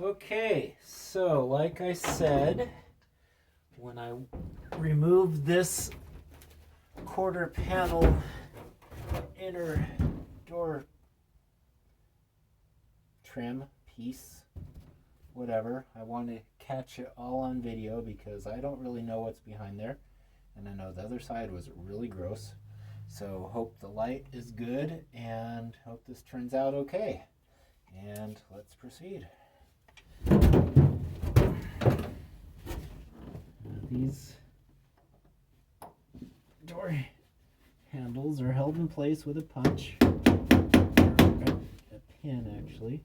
Okay, so like I said, when I remove this quarter panel inner door trim piece, whatever, I want to catch it all on video because I don't really know what's behind there, and I know the other side was really gross. So hope the light is good and hope this turns out okay. And let's proceed. These door handles are held in place with a punch, a pin actually.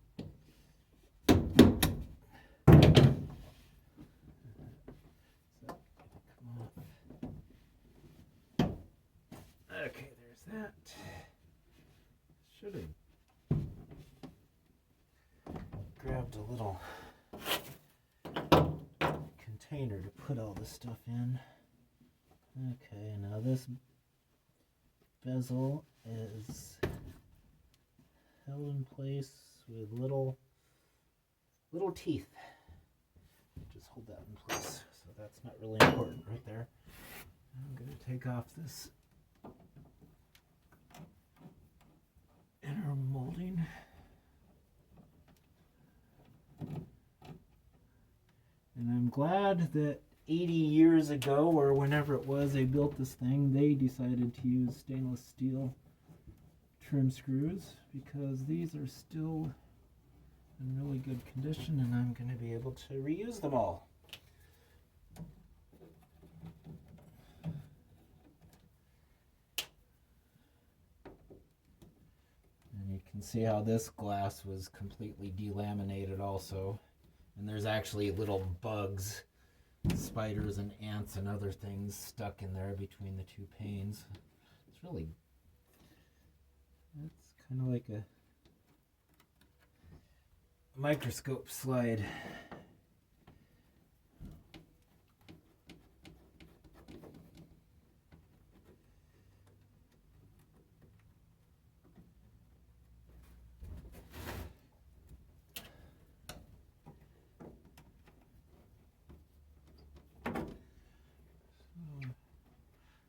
Okay, there's that. Should have grabbed a little container to put all this stuff in. Okay, now this bezel is held in place with little teeth. Just hold that in place. So that's not really important right there. I'm going to take off this inner molding. And I'm glad that 80 years ago, or whenever it was they built this thing, they decided to use stainless steel trim screws, because these are still in really good condition and I'm going to be able to reuse them all. And you can see how this glass was completely delaminated also. And there's actually little bugs, spiders and ants and other things stuck in there between the two panes. It's kind of like a microscope slide.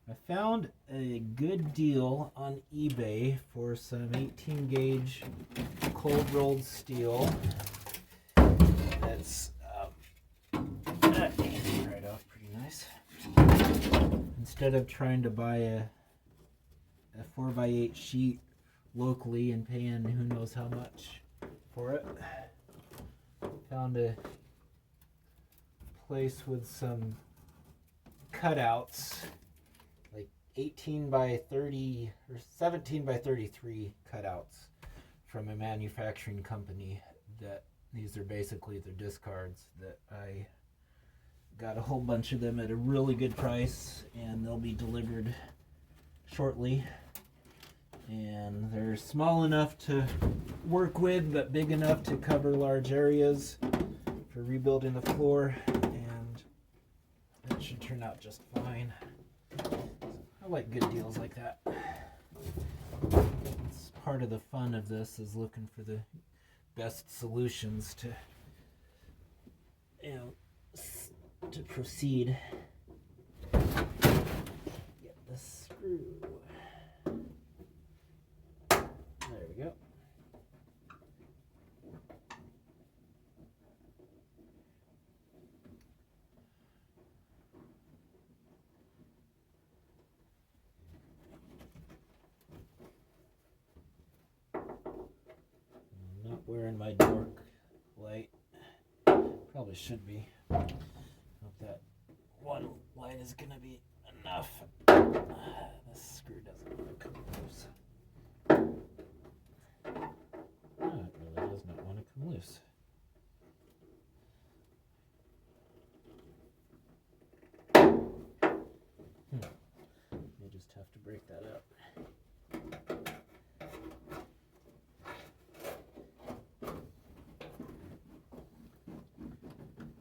I found a good deal on eBay for some 18 gauge cold rolled steel. That's right off pretty nice. Instead of trying to buy a 4x8 sheet locally and paying who knows how much for it, found a place with some cutouts, 18 by 30 or 17 by 33 cutouts from a manufacturing company. That these are basically the discards that I got a whole bunch of them at a really good price, and they'll be delivered shortly. And they're small enough to work with, but big enough to cover large areas for rebuilding the floor, and that should turn out just fine. I like good deals like that. It's part of the fun of this, is looking for the best solutions to, to proceed. Get the screw. There we go. I'm not wearing my door light. Probably should be. Hope that one light is going to be enough. This screw doesn't want to come loose. No, it really does not want to come loose. You just have to break that up.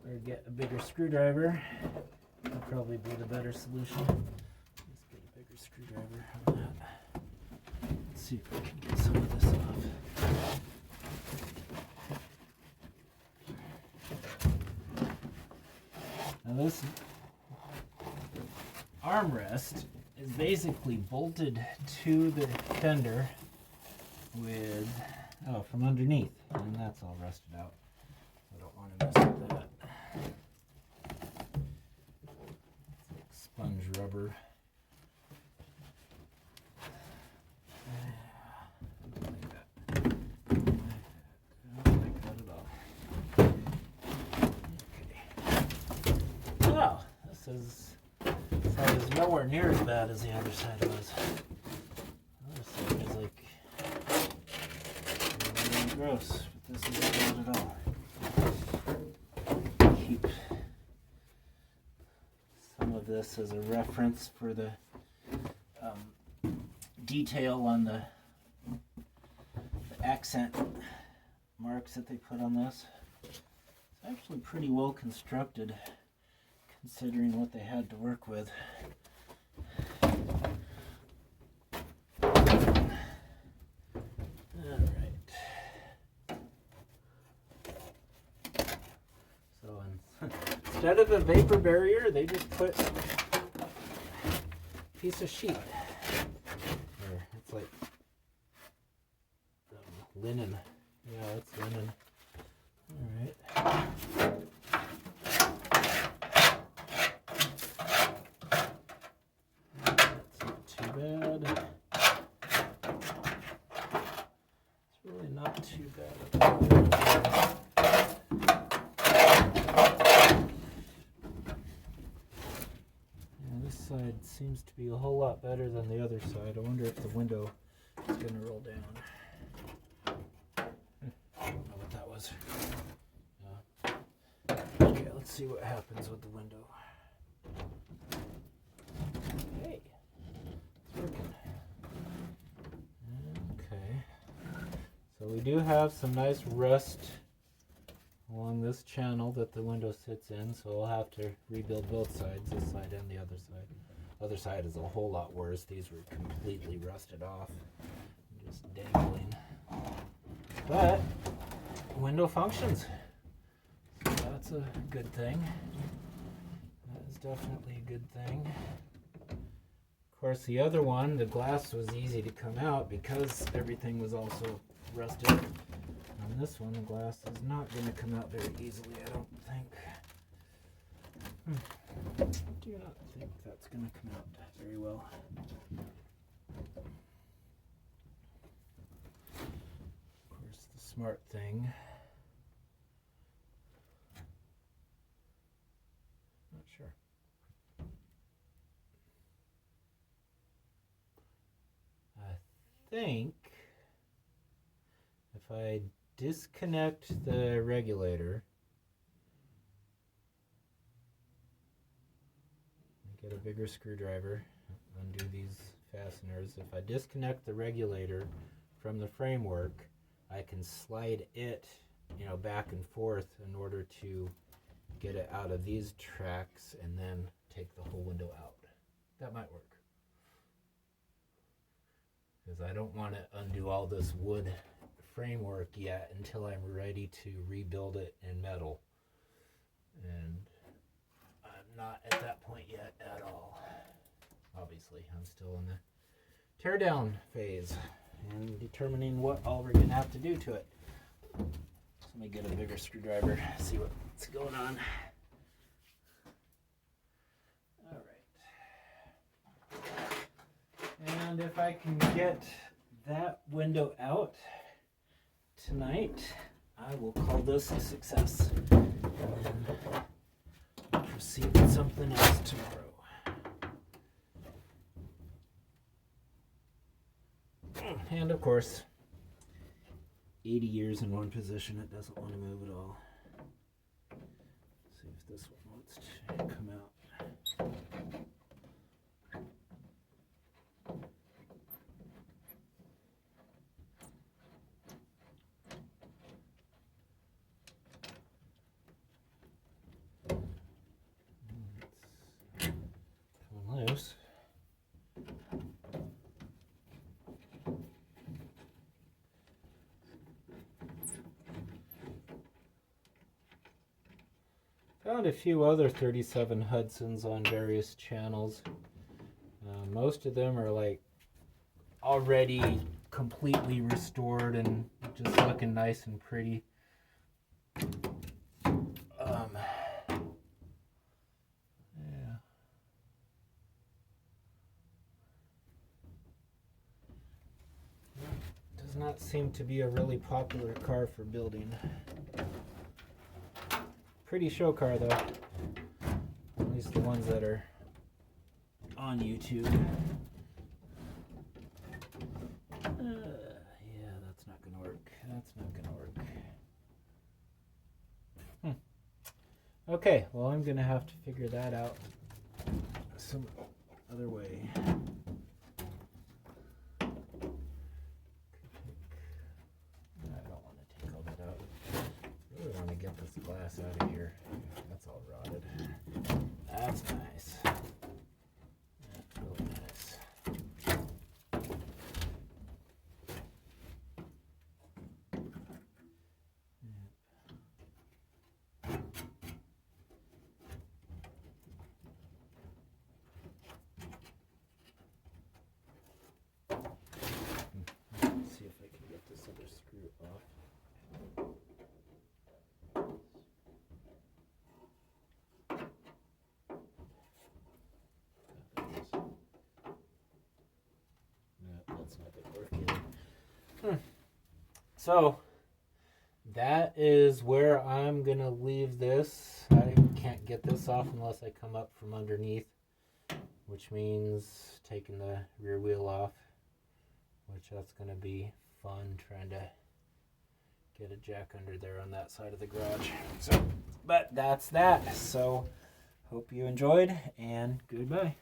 Or get a bigger screwdriver. That'll probably be the better solution. Let's get a bigger screwdriver. How about that? Let's see if we can get some of this off. Now this armrest is basically bolted to the fender with, from underneath, and that's all rusted out. I don't want to mess with that. It's like sponge rubber. This side is nowhere near as bad as the other side was. The other side is like really gross, but this isn't bad at all. Keep some of this as a reference for the detail on the accent marks that they put on this. It's actually pretty well constructed, considering what they had to work with. Alright. So instead of a vapor barrier, they just put a piece of sheet. Or it's like linen. Yeah, it's linen. Alright. Bad. It's really not too bad at all. Yeah, this side seems to be a whole lot better than the other side. I wonder if the window is going to roll down. I don't know what that was. Okay, let's see what happens with the window. Okay, so we do have some nice rust along this channel that the window sits in, so we'll have to rebuild both sides, this side and the other side. The other side is a whole lot worse. These were completely rusted off, just dangling. But the window functions, so that's a good thing. That is definitely a good thing. Of course, the other one, the glass was easy to come out because everything was also rusted. On this one, the glass is not going to come out very easily, I don't think. I do not think that's going to come out very well. Of course, the smart thing. Not sure. I think if I disconnect the regulator, get a bigger screwdriver, undo these fasteners. If I disconnect the regulator from the framework, I can slide it, back and forth in order to get it out of these tracks and then take the whole window out. That might work. Because I don't want to undo all this wood framework yet until I'm ready to rebuild it in metal. And I'm not at that point yet at all. Obviously, I'm still in the tear down phase and determining what all we're going to have to do to it. So let me get a bigger screwdriver, see what's going on. All right. And if I can get that window out tonight, I will call this a success. And then proceed with something else tomorrow. And of course, 80 years in one position, it doesn't want to move at all. Let's see if this one wants to come out. It's coming loose. Found a few other 37 Hudsons on various channels. Most of them are like already completely restored and just looking nice and pretty. Yeah. Does not seem to be a really popular car for building. Pretty show car though. At least the ones that are on YouTube. Yeah, that's not gonna work. That's not gonna work. Okay, well I'm gonna have to figure that out some other way. I don't want to take all that out. I really want to get this glass out of here. That's all rotted. That's nice. That's really nice. Let's see if I can get this other screw off. That's not going to work either. So that is where I'm going to leave this. I can't get this off unless I come up from underneath, which means taking the rear wheel off, which that's going to be fun trying to get a jack under there on that side of the garage. So, but that's that. So hope you enjoyed and goodbye.